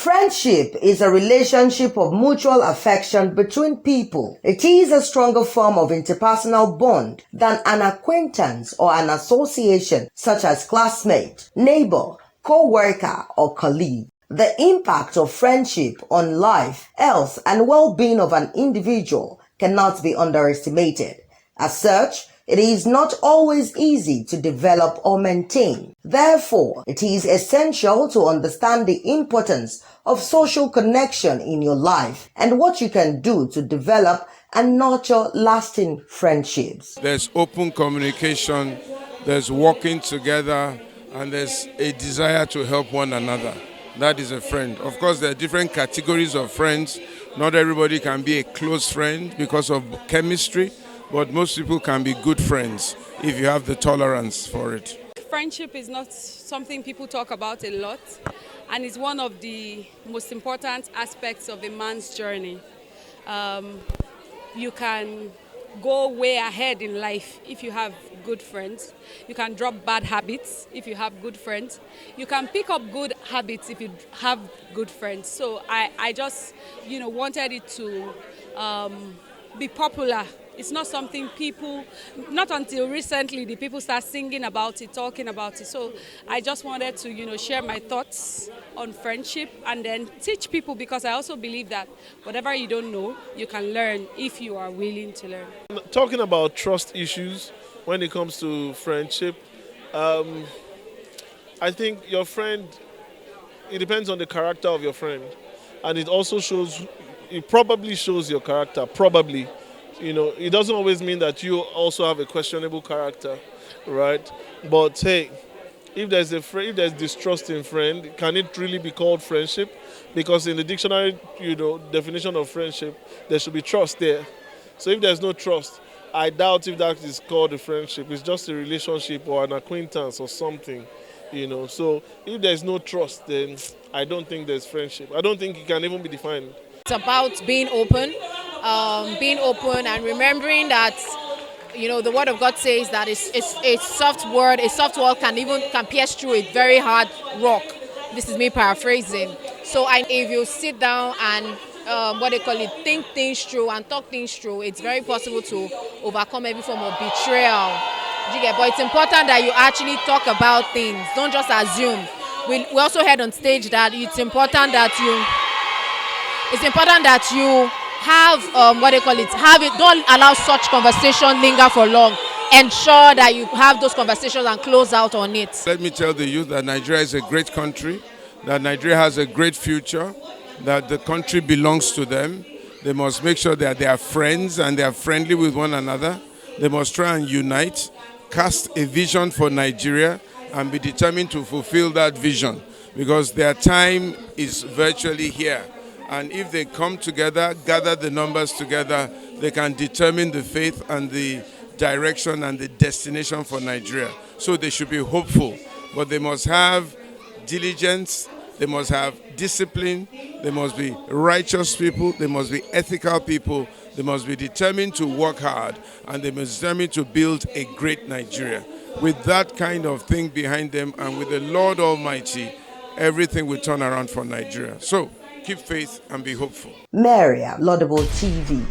Friendship is a relationship of mutual affection between people. It is a stronger form of interpersonal bond than an acquaintance or an association such as classmate, neighbor, coworker, or colleague. The impact of friendship on life, health, and well-being of an individual cannot be underestimated. As such, it is not always easy to develop or maintain. Therefore, it is essential to understand the importance of social connection in your life and what you can do to develop and nurture lasting friendships. There's open communication, there's working together, and there's a desire to help one another. That is a friend. Of course, there are different categories of friends. Not everybody can be a close friend because of chemistry, but most people can be good friends if you have the tolerance for it. Friendship is not something people talk about a lot, and it's one of the most important aspects of a man's journey. You can go way ahead in life if you have good friends. You can drop bad habits if you have good friends. You can pick up good habits if you have good friends. So I just, wanted it to be popular. It's not something people, not until recently the people start singing about it, talking about it. So I just wanted to, share my thoughts on friendship and then teach people, because I also believe that whatever you don't know, you can learn if you are willing to learn. Talking about trust issues when it comes to friendship, I think your friend, it depends on the character of your friend. And it also it probably shows your character, probably. It doesn't always mean that you also have a questionable character, right? But hey, if there's distrust in friend, can it really be called friendship? Because in the dictionary, definition of friendship, there should be trust there. So if there's no trust, I doubt if that is called a friendship. It's just a relationship or an acquaintance or something, So if there's no trust, then I don't think there's friendship. I don't think it can even be defined. It's about being open and remembering that, the Word of God says that it's a soft word can pierce through a very hard rock. This is me paraphrasing. So if you sit down and think things through and talk things through, it's very possible to overcome every form of betrayal. But it's important that you actually talk about things. Don't just assume. We also heard on stage that it's important that you have it. Don't allow such conversation linger for long. Ensure that you have those conversations and close out on it. Let me tell the youth that Nigeria is a great country, that Nigeria has a great future, that the country belongs to them. They must make sure that they are friends and they are friendly with one another. They must try and unite, cast a vision for Nigeria, and be determined to fulfill that vision, because their time is virtually here. And if they come together, gather the numbers together, they can determine the faith and the direction and the destination for Nigeria. So they should be hopeful, but they must have diligence, they must have discipline, they must be righteous people, they must be ethical people, they must be determined to work hard, and they must be determined to build a great Nigeria. With that kind of thing behind them and with the Lord Almighty, everything will turn around for Nigeria. So keep faith and be hopeful. Maria, Laudable TV.